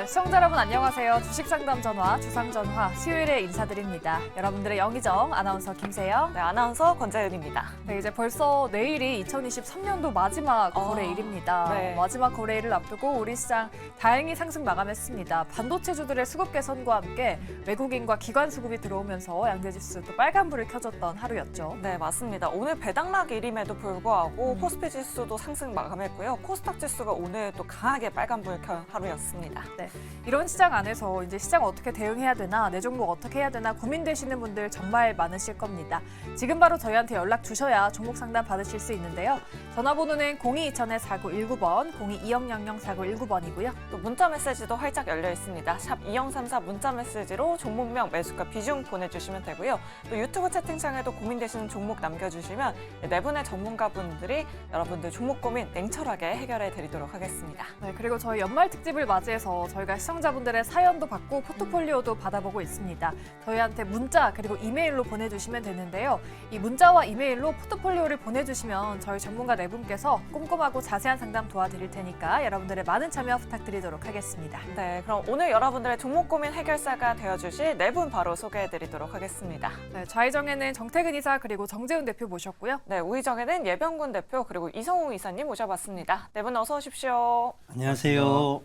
시청자 여러분 안녕하세요. 주식상담 전화, 주상전화 수요일에 인사드립니다. 여러분들의 영희정, 아나운서 김세영. 네, 아나운서 권재윤입니다. 네, 이제 벌써 내일이 2023년도 마지막 거래일입니다. 네. 마지막 거래일을 앞두고 우리 시장 다행히 상승 마감했습니다. 반도체주들의 수급 개선과 함께 외국인과 기관 수급이 들어오면서 양대지수 또 빨간불을 켜줬던 하루였죠. 네, 맞습니다. 오늘 배당락일임에도 불구하고 코스피 지수도 상승 마감했고요. 코스닥 지수가 오늘 또 강하게 빨간불 켠 하루였습니다. 네, 이런 시장 안에서 이제 시장 어떻게 대응해야 되나, 내 종목 어떻게 해야 되나 고민되시는 분들 정말 많으실 겁니다. 지금 바로 저희한테 연락 주셔야 종목 상담 받으실 수 있는데요. 전화번호는 02-2000-4919번, 02-2000-4919번이고요. 또 문자 메시지도 활짝 열려 있습니다. 샵 2034 문자 메시지로 종목명, 매수가, 비중 보내주시면 되고요. 또 유튜브 채팅창에도 고민되시는 종목 남겨주시면 네 분의 전문가분들이 여러분들 종목 고민 냉철하게 해결해 드리도록 하겠습니다. 네, 그리고 저희 연말 특집을 맞이해서 저희가 시청자분들의 사연도 받고 포트폴리오도 받아보고 있습니다. 저희한테 문자 그리고 이메일로 보내주시면 되는데요. 이 문자와 이메일로 포트폴리오를 보내주시면 저희 전문가 네 분께서 꼼꼼하고 자세한 상담 도와드릴 테니까 여러분들의 많은 참여 부탁드리도록 하겠습니다. 네, 그럼 오늘 여러분들의 종목 고민 해결사가 되어주실 네 분 바로 소개해 드리도록 하겠습니다. 네, 좌의정에는 정태근 이사 그리고 정재훈 대표 모셨고요. 네, 우의정에는 예병군 대표 그리고 이성우 이사님 모셔봤습니다. 네 분 어서 오십시오. 안녕하세요.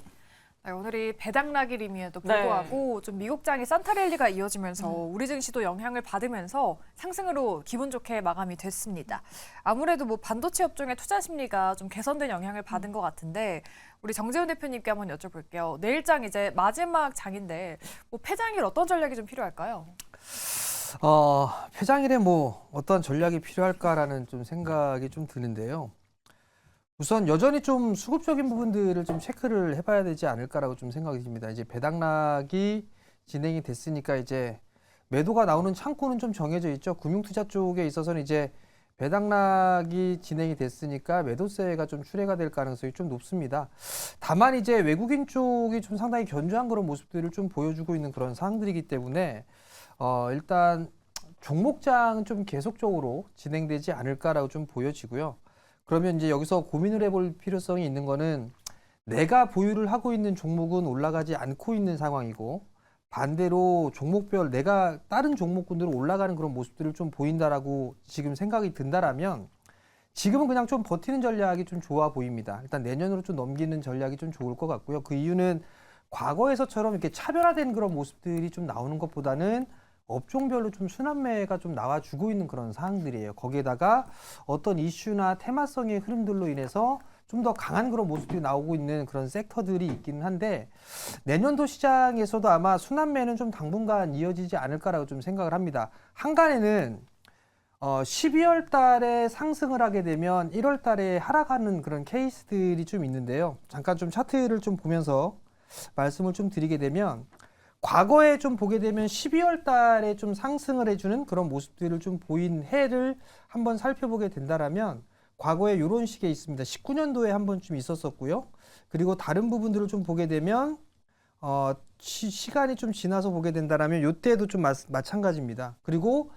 네, 오늘이 배당락일임에도 불구하고 좀 미국장이 산타랠리가 이어지면서 우리 증시도 영향을 받으면서 상승으로 기분 좋게 마감이 됐습니다. 아무래도 뭐 반도체 업종의 투자 심리가 좀 개선된 영향을 받은 것 같은데 우리 정재훈 대표님께 한번 여쭤볼게요. 내일장 이제 마지막 장인데 뭐 폐장일 어떤 전략이 좀 필요할까요? 폐장일에 뭐 어떤 전략이 필요할까라는 좀 생각이 좀 드는데요. 우선 여전히 좀 수급적인 부분들을 좀 체크를 해봐야 되지 않을까라고 좀 생각이 듭니다. 이제 배당락이 진행이 됐으니까 이제 매도가 나오는 창구는 좀 정해져 있죠. 금융투자 쪽에 있어서는 이제 배당락이 진행이 됐으니까 매도세가 좀 출회가 될 가능성이 좀 높습니다. 다만 이제 외국인 쪽이 좀 상당히 견조한 그런 모습들을 좀 보여주고 있는 그런 상황들이기 때문에 일단 종목장은 좀 계속적으로 진행되지 않을까라고 좀 보여지고요. 그러면 이제 여기서 고민을 해볼 필요성이 있는 거는 내가 보유를 하고 있는 종목은 올라가지 않고 있는 상황이고 반대로 종목별 내가 다른 종목군들은 올라가는 그런 모습들을 좀 보인다라고 지금 생각이 든다라면 지금은 그냥 좀 버티는 전략이 좀 좋아 보입니다. 일단 내년으로 좀 넘기는 전략이 좀 좋을 것 같고요. 그 이유는 과거에서처럼 이렇게 차별화된 그런 모습들이 좀 나오는 것보다는 업종별로 좀 순환매가 좀 나와주고 있는 그런 상황들이에요. 거기에다가 어떤 이슈나 테마성의 흐름들로 인해서 좀 더 강한 그런 모습들이 나오고 있는 그런 섹터들이 있기는 한데 내년도 시장에서도 아마 순환매는 좀 당분간 이어지지 않을까라고 좀 생각을 합니다. 한간에는 12월 달에 상승을 하게 되면 1월 달에 하락하는 그런 케이스들이 좀 있는데요. 잠깐 좀 차트를 좀 보면서 말씀을 좀 드리게 되면 과거에 좀 보게 되면 12월 달에 좀 상승을 해주는 그런 모습들을 좀 보인 해를 한번 살펴보게 된다라면 과거에 이런 식에 있습니다. 19년도에 한 번쯤 있었었고요. 그리고 다른 부분들을 좀 보게 되면 시간이 좀 지나서 보게 된다라면 이때도 좀 마찬가지입니다. 그리고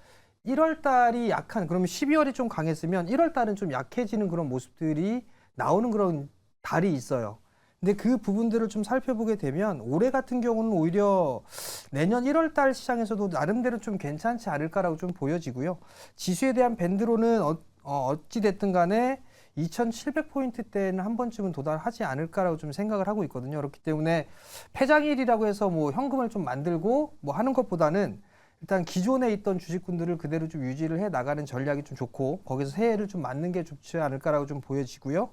1월 달이 약한, 그러면 12월이 좀 강했으면 1월 달은 좀 약해지는 그런 모습들이 나오는 그런 달이 있어요. 근데 그 부분들을 좀 살펴보게 되면 올해 같은 경우는 오히려 내년 1월 달 시장에서도 나름대로 좀 괜찮지 않을까라고 좀 보여지고요. 지수에 대한 밴드로는 어찌 됐든 간에 2700포인트대는 한 번쯤은 도달하지 않을까라고 좀 생각을 하고 있거든요. 그렇기 때문에 폐장일이라고 해서 뭐 현금을 좀 만들고 뭐 하는 것보다는 일단 기존에 있던 주식군들을 그대로 좀 유지를 해 나가는 전략이 좀 좋고 거기서 새해를 좀 맞는 게 좋지 않을까라고 좀 보여지고요.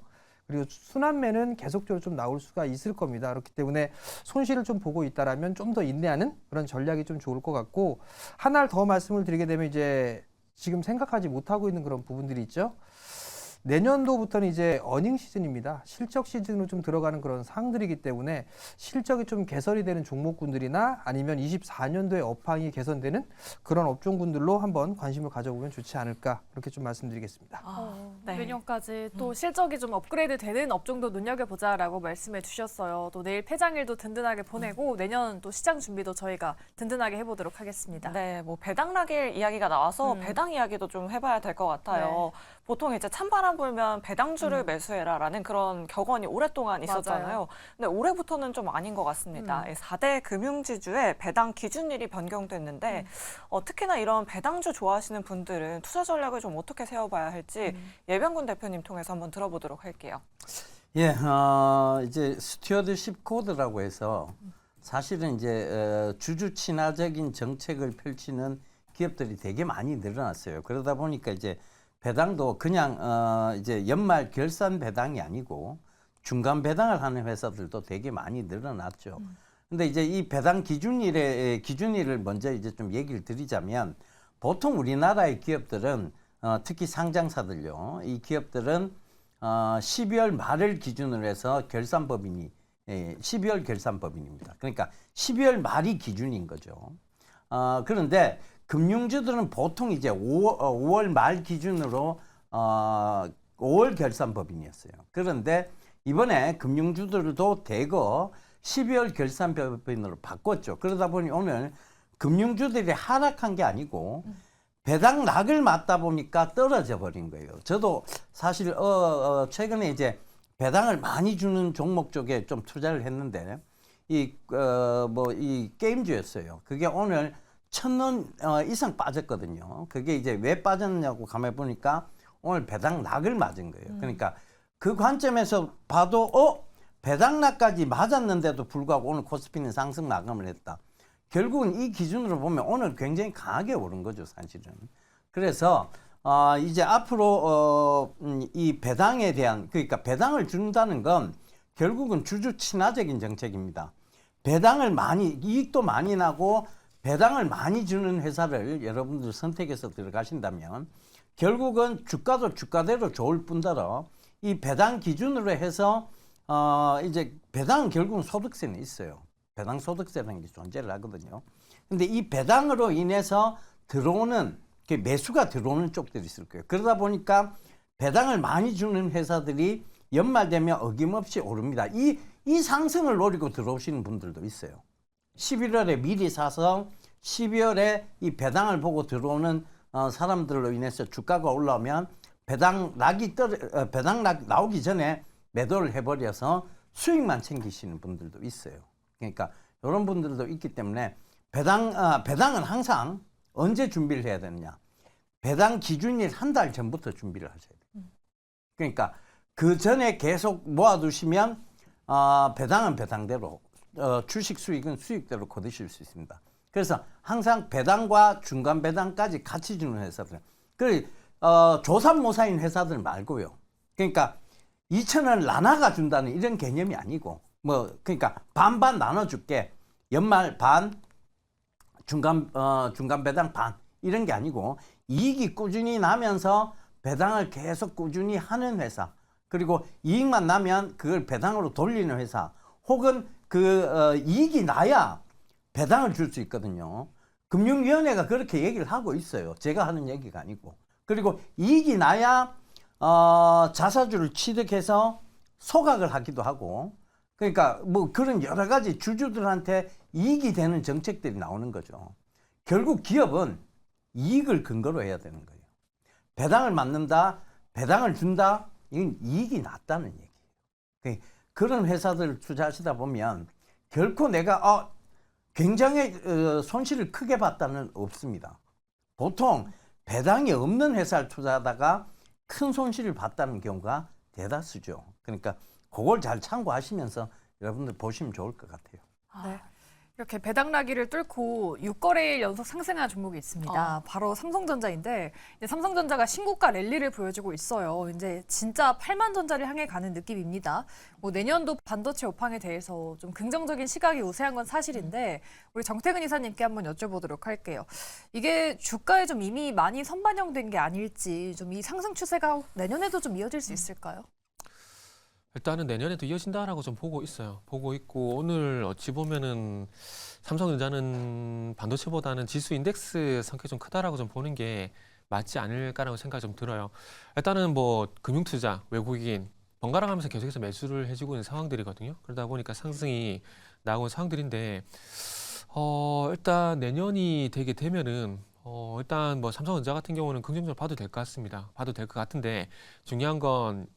그리고 순환매는 계속적으로 좀 나올 수가 있을 겁니다. 그렇기 때문에 손실을 좀 보고 있다라면 좀 더 인내하는 그런 전략이 좀 좋을 것 같고 하나를 더 말씀을 드리게 되면 이제 지금 생각하지 못하고 있는 그런 부분들이 있죠. 내년도부터는 이제 어닝 시즌입니다. 실적 시즌으로 좀 들어가는 그런 상황들이기 때문에 실적이 좀 개선이 되는 종목군들이나 아니면 24년도에 업황이 개선되는 그런 업종군들로 한번 관심을 가져보면 좋지 않을까 그렇게 좀 말씀드리겠습니다. 네. 내년까지 또 실적이 좀 업그레이드 되는 업종도 눈여겨보자라고 말씀해 주셨어요. 또 내일 폐장일도 든든하게 보내고 내년 또 시장 준비도 저희가 든든하게 해보도록 하겠습니다. 네, 뭐 배당락일 이야기가 나와서 배당 이야기도 좀 해봐야 될 것 같아요. 보통 이제 찬바람 바람 불면 배당주를 매수해라라는 그런 격언이 오랫동안 있었잖아요. 맞아요. 근데 올해부터는 좀 아닌 것 같습니다. 4대 금융지주의 배당 기준일이 변경됐는데 특히나 이런 배당주 좋아하시는 분들은 투자 전략을 좀 어떻게 세워봐야 할지 예병군 대표님 통해서 한번 들어보도록 할게요. 예, 이제 스튜어드십 코드라고 해서 사실은 이제 주주 친화적인 정책을 펼치는 기업들이 되게 많이 늘어났어요. 그러다 보니까 이제 배당도 그냥 이제 연말 결산 배당이 아니고 중간 배당을 하는 회사들도 되게 많이 늘어났죠. 근데 이제 이 배당 기준일을 먼저 이제 좀 얘기를 드리자면 보통 우리나라의 기업들은 특히 상장사들요. 이 기업들은 12월 말을 기준으로 해서 결산법인이 12월 결산법인입니다. 그러니까 12월 말이 기준인 거죠. 그런데 금융주들은 보통 이제 5월 말 기준으로 5월 결산법인이었어요. 그런데 이번에 금융주들도 대거 12월 결산법인으로 바꿨죠. 그러다 보니 오늘 금융주들이 하락한 게 아니고 배당 락을 맞다 보니까 떨어져 버린 거예요. 저도 사실 최근에 이제 배당을 많이 주는 종목 쪽에 좀 투자를 했는데 이 게임주였어요. 그게 오늘 1,000원 이상 빠졌거든요. 그게 이제 왜 빠졌냐고 가만 보니까 오늘 배당 락을 맞은 거예요. 그러니까 그 관점에서 봐도 배당 락까지 맞았는데도 불구하고 오늘 코스피는 상승 마감을 했다. 결국은 이 기준으로 보면 오늘 굉장히 강하게 오른 거죠, 사실은. 그래서 이제 앞으로 이 배당에 대한, 그러니까 배당을 준다는 건 결국은 주주 친화적인 정책입니다. 배당을 이익도 많이 나고 배당을 많이 주는 회사를 여러분들 선택해서 들어가신다면 결국은 주가도 주가대로 좋을 뿐더러 이 배당 기준으로 해서 이제 배당은 결국은 소득세는 있어요. 배당 소득세라는 게 존재를 하거든요. 근데 이 배당으로 인해서 들어오는 매수가 들어오는 쪽들이 있을 거예요. 그러다 보니까 배당을 많이 주는 회사들이 연말 되면 어김없이 오릅니다. 이 상승을 노리고 들어오시는 분들도 있어요. 11월에 미리 사서 12월에 이 배당을 보고 들어오는 사람들로 인해서 주가가 올라오면 배당 락이 나오기 전에 매도를 해버려서 수익만 챙기시는 분들도 있어요. 그러니까 이런 분들도 있기 때문에 배당은 항상 언제 준비를 해야 되느냐. 배당 기준일 한 달 전부터 준비를 하셔야 돼요. 그러니까 그 전에 계속 모아두시면 배당은 배당대로 주식 수익은 수익대로 거두실 수 있습니다. 그래서 항상 배당과 중간 배당까지 같이 주는 회사들. 조삼모사인 회사들 말고요. 그러니까 2,000원 나눠가 준다는 이런 개념이 아니고 그러니까 반반 나눠줄게. 연말 반, 중간 배당 반 이런 게 아니고 이익이 꾸준히 나면서 배당을 계속 꾸준히 하는 회사. 그리고 이익만 나면 그걸 배당으로 돌리는 회사. 혹은 이익이 나야 배당을 줄 수 있거든요. 금융위원회가 그렇게 얘기를 하고 있어요. 제가 하는 얘기가 아니고. 그리고 이익이 나야 자사주를 취득해서 소각을 하기도 하고. 그러니까 그런 여러 가지 주주들한테 이익이 되는 정책들이 나오는 거죠. 결국 기업은 이익을 근거로 해야 되는 거예요. 배당을 맞는다, 배당을 준다, 이건 이익이 났다는 얘기예요. 그런 회사들을 투자하시다 보면 결코 내가 굉장히 손실을 크게 봤다는 없습니다. 보통 배당이 없는 회사를 투자하다가 큰 손실을 봤다는 경우가 대다수죠. 그러니까 그걸 잘 참고하시면서 여러분들 보시면 좋을 것 같아요. 네. 이렇게 배당 라기를 뚫고 6거래일 연속 상승한 종목이 있습니다. 바로 삼성전자인데 이제 삼성전자가 신고가 랠리를 보여주고 있어요. 이제 진짜 8만 전자를 향해 가는 느낌입니다. 내년도 반도체 업황에 대해서 좀 긍정적인 시각이 우세한 건 사실인데 우리 정태근 이사님께 한번 여쭤보도록 할게요. 이게 주가에 좀 이미 많이 선반영된 게 아닐지 좀 이 상승 추세가 내년에도 좀 이어질 수 있을까요? 일단은 내년에도 이어진다라고 좀 보고 있어요. 보고 있고 오늘 어찌 보면은 삼성전자는 반도체보다는 지수 인덱스 성격이 좀 크다라고 좀 보는 게 맞지 않을까라고 생각이 좀 들어요. 일단은 금융투자, 외국인 번갈아 가면서 계속해서 매수를 해주고 있는 상황들이거든요. 그러다 보니까 상승이 나오는 상황들인데 일단 내년이 되게 되면은 일단 뭐 삼성전자 같은 경우는 긍정적으로 봐도 될 것 같습니다. 봐도 될 것 같은데 중요한 건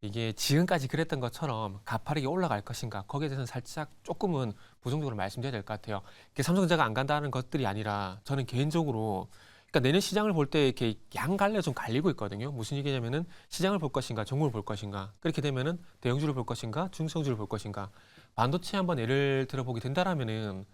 이게 지금까지 그랬던 것처럼 가파르게 올라갈 것인가 거기에 대해서는 살짝 조금은 부정적으로 말씀드려야 될 것 같아요. 이게 삼성전자가 안 간다는 것들이 아니라 저는 개인적으로 그러니까 내년 시장을 볼 때 이렇게 양갈래 좀 갈리고 있거든요. 무슨 얘기냐면은 시장을 볼 것인가, 종목을 볼 것인가. 그렇게 되면은 대형주를 볼 것인가, 중소형주를 볼 것인가. 반도체 한번 예를 들어보게 된다라면은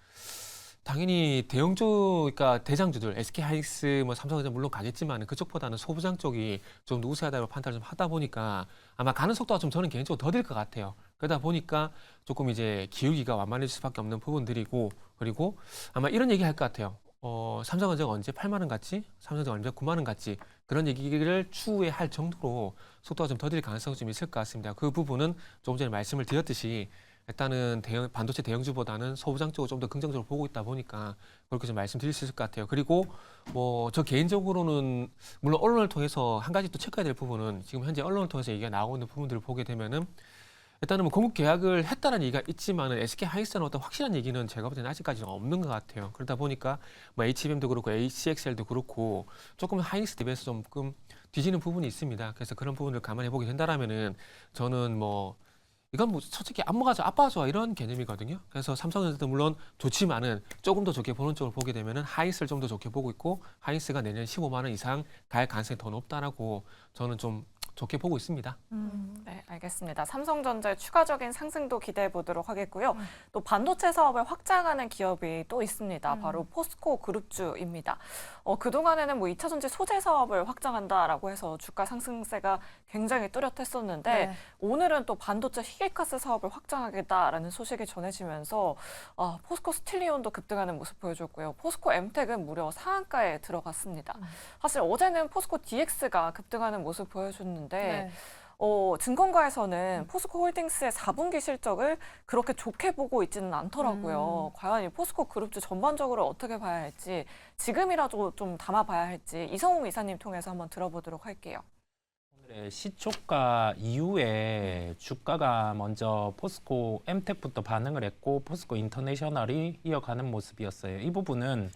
당연히 대형주, 그러니까 대장주들, SK 하이닉스, 뭐 삼성전자 물론 가겠지만 그쪽보다는 소부장 쪽이 좀 더 우세하다고 판단을 좀 하다 보니까 아마 가는 속도가 좀 저는 개인적으로 더딜 것 같아요. 그러다 보니까 조금 이제 기울기가 완만해질 수밖에 없는 부분들이고 그리고 아마 이런 얘기 할 것 같아요. 삼성전자가 언제 8만 원 갔지? 삼성전자가 언제 9만 원 갔지? 그런 얘기를 추후에 할 정도로 속도가 좀 더딜 가능성이 좀 있을 것 같습니다. 그 부분은 조금 전에 말씀을 드렸듯이 일단은 반도체 대형주보다는 소부장 쪽을 좀 더 긍정적으로 보고 있다 보니까 그렇게 좀 말씀드릴 수 있을 것 같아요. 그리고 뭐 저 개인적으로는 물론 언론을 통해서 한 가지 또 체크해야 될 부분은 지금 현재 언론을 통해서 얘기가 나오고 있는 부분들을 보게 되면은 일단은 뭐 공급 계약을 했다는 얘기가 있지만은 SK 하이닉스는 어떤 확실한 얘기는 제가 볼 때는 아직까지는 없는 것 같아요. 그러다 보니까 뭐 HBM도 그렇고 HCXL도 그렇고 조금 하이닉스 대비해서 조금 뒤지는 부분이 있습니다. 그래서 그런 부분을 감안해 보게 된다라면은 저는 뭐 이건 뭐 솔직히 안무가 좋아, 아빠가 좋아 이런 개념이거든요. 그래서 삼성전자도 물론 좋지만은 조금 더 좋게 보는 쪽으로 보게 되면은 하이닉스를 좀 더 좋게 보고 있고 하이닉스가 내년 15만 원 이상 갈 가능성이 더 높다라고 저는 좀 좋게 보고 있습니다. 네, 알겠습니다. 삼성전자의 추가적인 상승도 기대해 보도록 하겠고요. 또 반도체 사업을 확장하는 기업이 또 있습니다. 바로 포스코 그룹주입니다. 그동안에는 뭐 2차 전지 소재 사업을 확장한다라고 해서 주가 상승세가 굉장히 뚜렷했었는데 네. 오늘은 또 반도체 희귀가스 사업을 확장하겠다라는 소식이 전해지면서 포스코 스틸리온도 급등하는 모습 보여줬고요. 포스코 엠텍은 무려 상한가에 들어갔습니다. 사실 어제는 포스코 DX가 급등하는 모습 보여줬는데 네. 증권가에서는 포스코 홀딩스의 4분기 실적을 그렇게 좋게 보고 있지는 않더라고요. 과연 이 포스코 그룹주 전반적으로 어떻게 봐야 할지 지금이라도 좀 담아봐야 할지 이성웅 이사님 통해서 한번 들어보도록 할게요. 오늘의 시초가 이후에 주가가 먼저 포스코 엠텍부터 반응을 했고 포스코 인터내셔널이 이어가는 모습이었어요. 이 부분은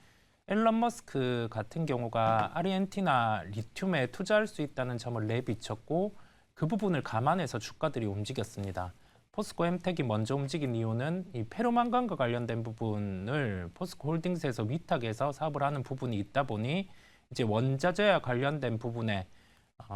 앨런 머스크 같은 경우가 아르헨티나 리튬에 투자할 수 있다는 점을 내비쳤고 그 부분을 감안해서 주가들이 움직였습니다. 포스코 엠텍이 먼저 움직인 이유는 이 페로망간과 관련된 부분을 포스코 홀딩스에서 위탁해서 사업을 하는 부분이 있다 보니 이제 원자재와 관련된 부분에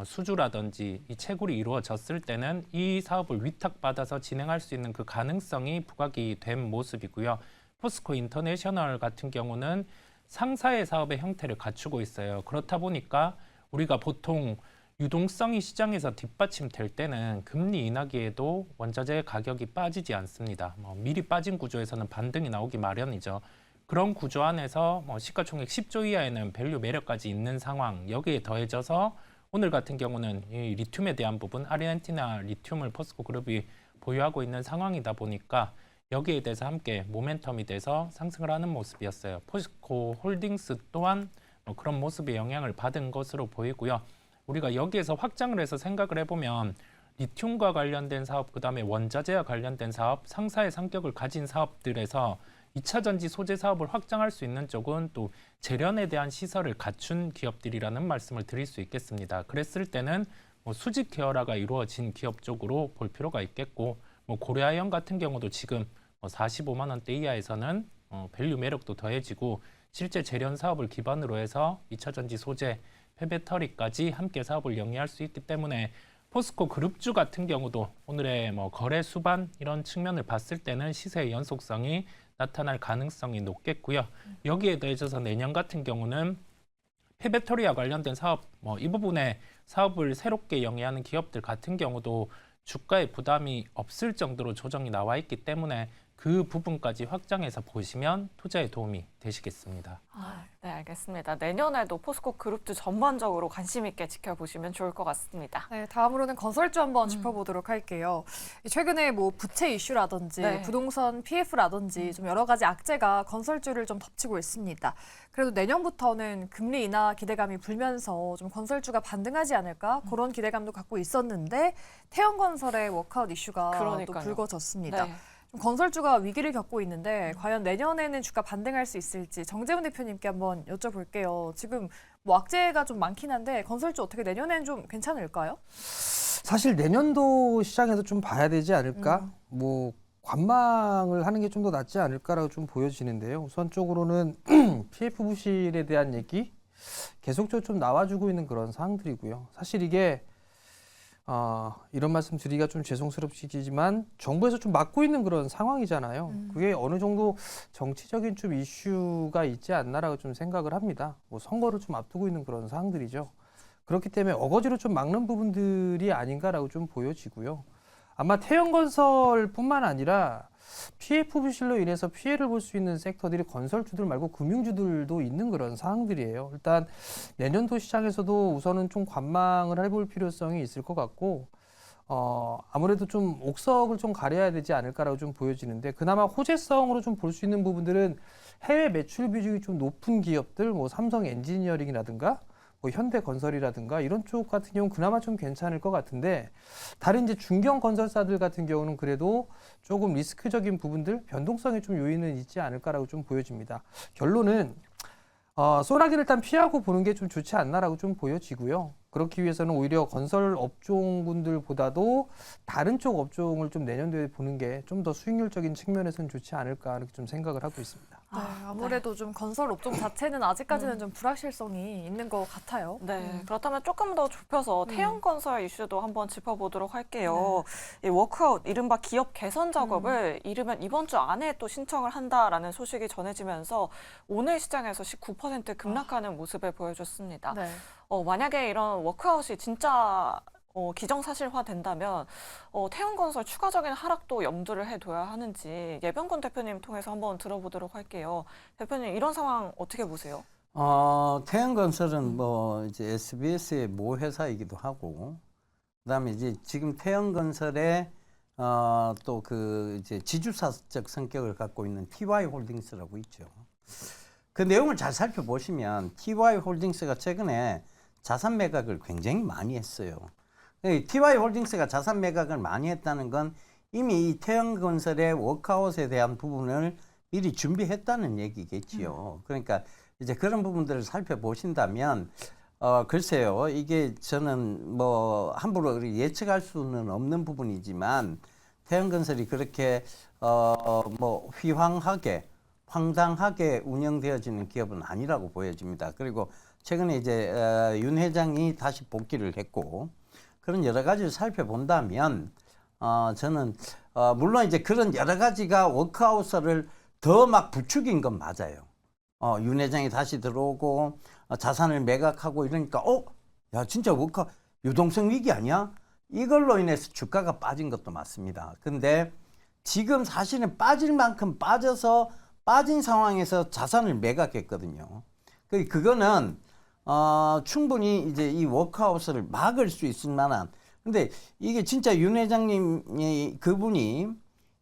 수주라든지 이 채굴이 이루어졌을 때는 이 사업을 위탁받아서 진행할 수 있는 그 가능성이 부각이 된 모습이고요. 포스코 인터내셔널 같은 경우는 상사의 사업의 형태를 갖추고 있어요. 그렇다 보니까 우리가 보통 유동성이 시장에서 뒷받침될 때는 금리 인하기에도 원자재 가격이 빠지지 않습니다. 미리 빠진 구조에서는 반등이 나오기 마련이죠. 그런 구조 안에서 시가총액 10조 이하에는 밸류 매력까지 있는 상황, 여기에 더해져서 오늘 같은 경우는 이 리튬에 대한 부분, 아르헨티나 리튬을 포스코 그룹이 보유하고 있는 상황이다 보니까 여기에 대해서 함께 모멘텀이 돼서 상승을 하는 모습이었어요. 포스코 홀딩스 또한 그런 모습의 영향을 받은 것으로 보이고요. 우리가 여기에서 확장을 해서 생각을 해보면 리튬과 관련된 사업, 그다음에 원자재와 관련된 사업, 상사의 성격을 가진 사업들에서 2차 전지 소재 사업을 확장할 수 있는 쪽은 또 재련에 대한 시설을 갖춘 기업들이라는 말씀을 드릴 수 있겠습니다. 그랬을 때는 수직 계열화가 이루어진 기업 쪽으로 볼 필요가 있겠고 고려아연 같은 경우도 지금 45만 원대 이하에서는 밸류 매력도 더해지고 실제 재련 사업을 기반으로 해서 2차 전지 소재, 폐배터리까지 함께 사업을 영위할 수 있기 때문에 포스코 그룹주 같은 경우도 오늘의 거래 수반 이런 측면을 봤을 때는 시세의 연속성이 나타날 가능성이 높겠고요. 여기에 더해져서 내년 같은 경우는 폐배터리와 관련된 사업, 이 부분에 사업을 새롭게 영위하는 기업들 같은 경우도 주가에 부담이 없을 정도로 조정이 나와 있기 때문에 그 부분까지 확장해서 보시면 투자에 도움이 되시겠습니다. 네, 알겠습니다. 내년에도 포스코 그룹주 전반적으로 관심 있게 지켜보시면 좋을 것 같습니다. 네, 다음으로는 건설주 한번 짚어보도록 할게요. 최근에 뭐 부채 이슈라든지 네. 부동산 PF라든지 좀 여러 가지 악재가 건설주를 좀 덮치고 있습니다. 그래도 내년부터는 금리 인하 기대감이 불면서 좀 건설주가 반등하지 않을까 그런 기대감도 갖고 있었는데 태형건설의 워크아웃 이슈가 또 그러니까요. 불거졌습니다. 네. 건설주가 위기를 겪고 있는데 과연 내년에는 주가 반등할 수 있을지 정재훈 대표님께 한번 여쭤볼게요. 지금 뭐 악재가 좀 많긴 한데 건설주 어떻게 내년에는 좀 괜찮을까요? 사실 내년도 시장에서 좀 봐야 되지 않을까? 뭐 관망을 하는 게 좀 더 낫지 않을까라고 좀 보여지는데요. 우선적으로는 PF 부실에 대한 얘기 계속적으로 좀 나와주고 있는 그런 사항들이고요. 사실 이게 이런 말씀 드리기가 좀 죄송스럽시지만 정부에서 좀 막고 있는 그런 상황이잖아요. 그게 어느 정도 정치적인 좀 이슈가 있지 않나라고 좀 생각을 합니다. 뭐 선거를 좀 앞두고 있는 그런 상황들이죠. 그렇기 때문에 어거지로 좀 막는 부분들이 아닌가라고 좀 보여지고요. 아마 태형건설뿐만 아니라 PF 부실로 인해서 피해를 볼 수 있는 섹터들이 건설주들 말고 금융주들도 있는 그런 상황들이에요. 일단 내년도 시장에서도 우선은 좀 관망을 해볼 필요성이 있을 것 같고 아무래도 좀 옥석을 좀 가려야 되지 않을까라고 좀 보여지는데 그나마 호재성으로 좀 볼 수 있는 부분들은 해외 매출 비중이 좀 높은 기업들, 뭐 삼성 엔지니어링이라든가 뭐 현대건설이라든가 이런 쪽 같은 경우는 그나마 좀 괜찮을 것 같은데 다른 이제 중견 건설사들 같은 경우는 그래도 조금 리스크적인 부분들, 변동성의 좀 요인은 있지 않을까라고 좀 보여집니다. 결론은 소나기를 일단 피하고 보는 게 좀 좋지 않나라고 좀 보여지고요. 그렇기 위해서는 오히려 건설 업종분들보다도 다른 쪽 업종을 좀 내년도에 보는 게 좀 더 수익률적인 측면에서는 좋지 않을까 이렇게 좀 생각을 하고 있습니다. 네, 아무래도 좀 건설 업종 자체는 아직까지는 좀 불확실성이 있는 것 같아요. 네, 그렇다면 조금 더 좁혀서 태형건설 이슈도 한번 짚어보도록 할게요. 이 워크아웃, 이른바 기업 개선 작업을 이르면 이번 주 안에 또 신청을 한다라는 소식이 전해지면서 오늘 시장에서 19% 급락하는 모습을 보여줬습니다. 네. 만약에 이런 워크아웃이 진짜 기정사실화 된다면 태형건설 추가적인 하락도 염두를 해둬야 하는지 예병권 대표님 통해서 한번 들어보도록 할게요. 대표님 이런 상황 어떻게 보세요? 태형건설은 뭐 이제 SBS의 모 회사이기도 하고, 그다음에 이제 지금 태형건설의 또 그 이제 지주사적 성격을 갖고 있는 TY홀딩스라고 있죠. 그 내용을 잘 살펴보시면 TY홀딩스가 최근에 자산 매각을 굉장히 많이 했어요. TY홀딩스가 자산 매각을 많이 했다는 건 이미 이 태형건설의 워크아웃에 대한 부분을 미리 준비했다는 얘기겠지요. 그러니까 이제 그런 부분들을 살펴보신다면 글쎄요, 이게 저는 뭐 함부로 예측할 수는 없는 부분이지만 태형건설이 그렇게 뭐 황당하게 운영되어지는 기업은 아니라고 보여집니다. 그리고 최근에 이제 윤 회장이 다시 복귀를 했고 그런 여러 가지를 살펴본다면 저는 물론 이제 그런 여러 가지가 워크아웃을 더 막 부추긴 건 맞아요. 윤 회장이 다시 들어오고 자산을 매각하고 이러니까 야 진짜 유동성 위기 아니야? 이걸로 인해서 주가가 빠진 것도 맞습니다. 근데 지금 사실은 빠질 만큼 빠진 상황에서 자산을 매각했거든요. 그거는 충분히 이제 이 워크아웃을 막을 수 있을 만한, 근데 이게 진짜 윤 회장님이 그분이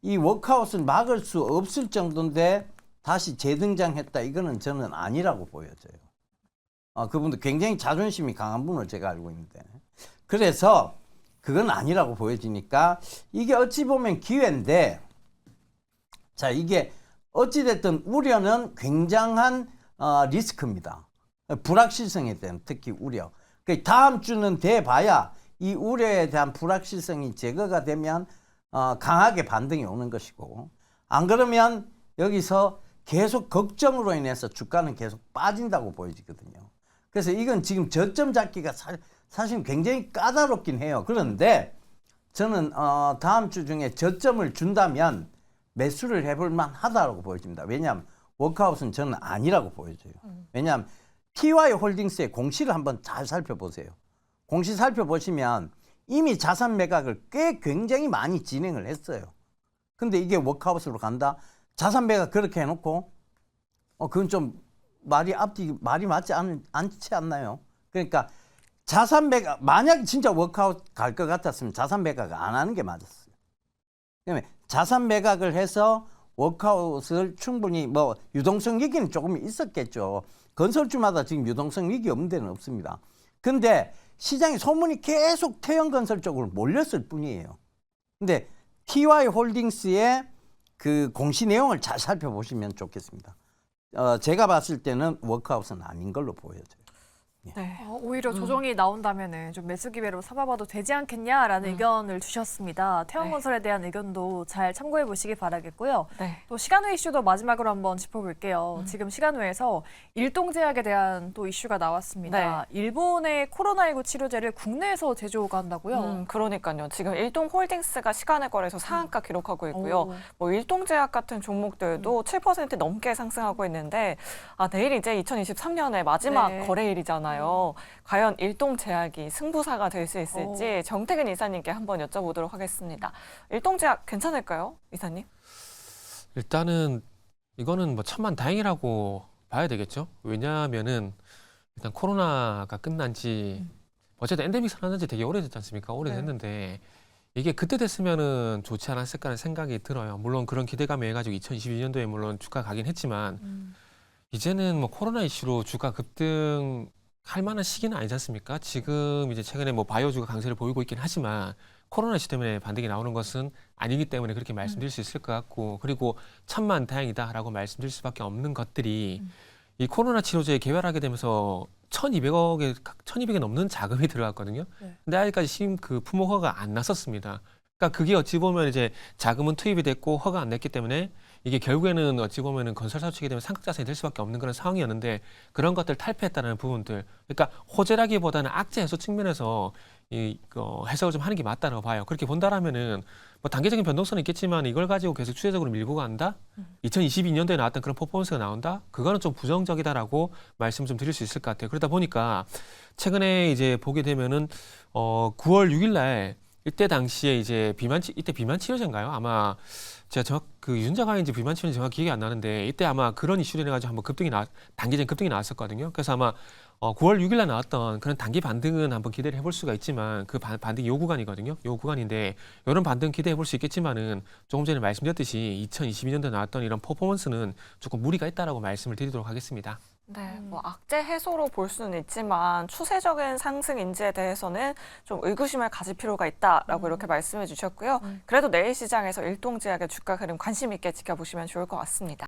이 워크아웃을 막을 수 없을 정도인데 다시 재등장했다, 이거는 저는 아니라고 보여져요. 그분도 굉장히 자존심이 강한 분으로 제가 알고 있는데, 그래서 그건 아니라고 보여지니까 이게 어찌 보면 기회인데, 자, 이게 어찌됐든 우려는 굉장한 리스크입니다. 불확실성에 대한 특히 우려. 다음 주는 돼봐야 이 우려에 대한 불확실성이 제거가 되면 강하게 반등이 오는 것이고, 안 그러면 여기서 계속 걱정으로 인해서 주가는 계속 빠진다고 보여지거든요. 그래서 이건 지금 저점 잡기가 사실 굉장히 까다롭긴 해요. 그런데 저는 다음 주 중에 저점을 준다면 매수를 해볼 만하다고 보여집니다. 왜냐하면 워크아웃은 저는 아니라고 보여져요. 왜냐하면 TY홀딩스의 공시를 한번 잘 살펴보세요. 공시 살펴보시면 이미 자산 매각을 굉장히 많이 진행을 했어요. 근데 이게 워크아웃으로 간다? 자산 매각 그렇게 해놓고 그건 좀 말이 맞지 않지 않나요? 그러니까 자산 매각, 만약 진짜 워크아웃 갈 것 같았으면 자산 매각 안 하는 게 맞았어요. 그다음에 자산 매각을 해서 워크아웃을 충분히 뭐 유동성 위기는 조금 있었겠죠. 건설주마다 지금 유동성 위기 없는 데는 없습니다. 근데 시장의 소문이 계속 태형건설 쪽으로 몰렸을 뿐이에요. 근데 TY홀딩스의 그 공시 내용을 잘 살펴보시면 좋겠습니다. 제가 봤을 때는 워크아웃은 아닌 걸로 보여져요. 네. 오히려 조정이 나온다면은 좀 매수 기회로 삼아봐도 되지 않겠냐라는 의견을 주셨습니다. 태원건설에 대한 의견도 잘 참고해 보시기 바라겠고요. 네. 또 시간외 이슈도 마지막으로 한번 짚어볼게요. 지금 시간외에서 일동제약에 대한 또 이슈가 나왔습니다. 일본의 코로나19 치료제를 국내에서 제조가 한다고요? 그러니까요. 지금 일동홀딩스가 시간의 거래에서 상한가 기록하고 있고요. 오. 뭐 일동제약 같은 종목들도 7% 넘게 상승하고 있는데 내일 이제 2023년의 마지막 네. 거래일이잖아요. 과연 일동제약이 승부사가 될 수 있을지 정태근 이사님께 한번 여쭤보도록 하겠습니다. 일동제약 괜찮을까요, 이사님? 일단은 이거는 뭐 천만 다행이라고 봐야 되겠죠. 왜냐하면은 일단 코로나가 끝난 지 어쨌든 엔데믹 선언한 지 되게 오래됐지 않습니까? 오래됐는데 이게 그때 됐으면은 좋지 않았을까라는 생각이 들어요. 물론 그런 기대감에 해가지고 2022년도에 물론 주가 가긴 했지만 이제는 뭐 코로나 이슈로 주가 급등 할 만한 시기는 아니지 않습니까? 지금 이제 최근에 뭐 바이오주가 강세를 보이고 있긴 하지만 코로나 이슈 때문에 반등이 나오는 것은 아니기 때문에 그렇게 말씀드릴 수 있을 것 같고, 그리고 천만 다행이다라고 말씀드릴 수밖에 없는 것들이 이 코로나 치료제 개발하게 되면서 1,200에 넘는 자금이 들어갔거든요. 네. 근데 아직까지 그 품목 허가가 안 났었습니다. 그러니까 그게 어찌 보면 이제 자금은 투입이 됐고 허가 안 냈기 때문에 이게 결국에는 어찌 보면은 건설사 측이 되면 상극자산이 될 수밖에 없는 그런 상황이었는데, 그런 것들 탈피했다는 부분들, 그러니까 호재라기보다는 악재 해소 측면에서 해석을 좀 하는 게 맞다고 봐요. 그렇게 본다라면은 뭐 단계적인 변동성은 있겠지만 이걸 가지고 계속 추세적으로 밀고 간다? 2022년도에 나왔던 그런 퍼포먼스가 나온다? 그거는 좀 부정적이다라고 말씀 좀 드릴 수 있을 것 같아요. 그러다 보니까 최근에 이제 보게 되면은 9월 6일 날 이때 당시에 이제 이때 비만 치료제인가요? 아마 제가 그 유전자 과잉인지 비만 치료인지 정확히 기억이 안 나는데 이때 아마 그런 이슈로 인해가지고 한번 단기적인 급등이 나왔었거든요. 그래서 아마 9월 6일 날 나왔던 그런 단기 반등은 한번 기대를 해볼 수가 있지만 그 반등이 요 구간이거든요. 요 구간인데 이런 반등 기대해 볼 수 있겠지만은 조금 전에 말씀드렸듯이 2022년도에 나왔던 이런 퍼포먼스는 조금 무리가 있다라고 말씀을 드리도록 하겠습니다. 네, 뭐 악재 해소로 볼 수는 있지만 추세적인 상승 인지에 대해서는 좀 의구심을 가질 필요가 있다라고 이렇게 말씀해 주셨고요. 그래도 내일 시장에서 일동제약의 주가 흐름 관심 있게 지켜보시면 좋을 것 같습니다.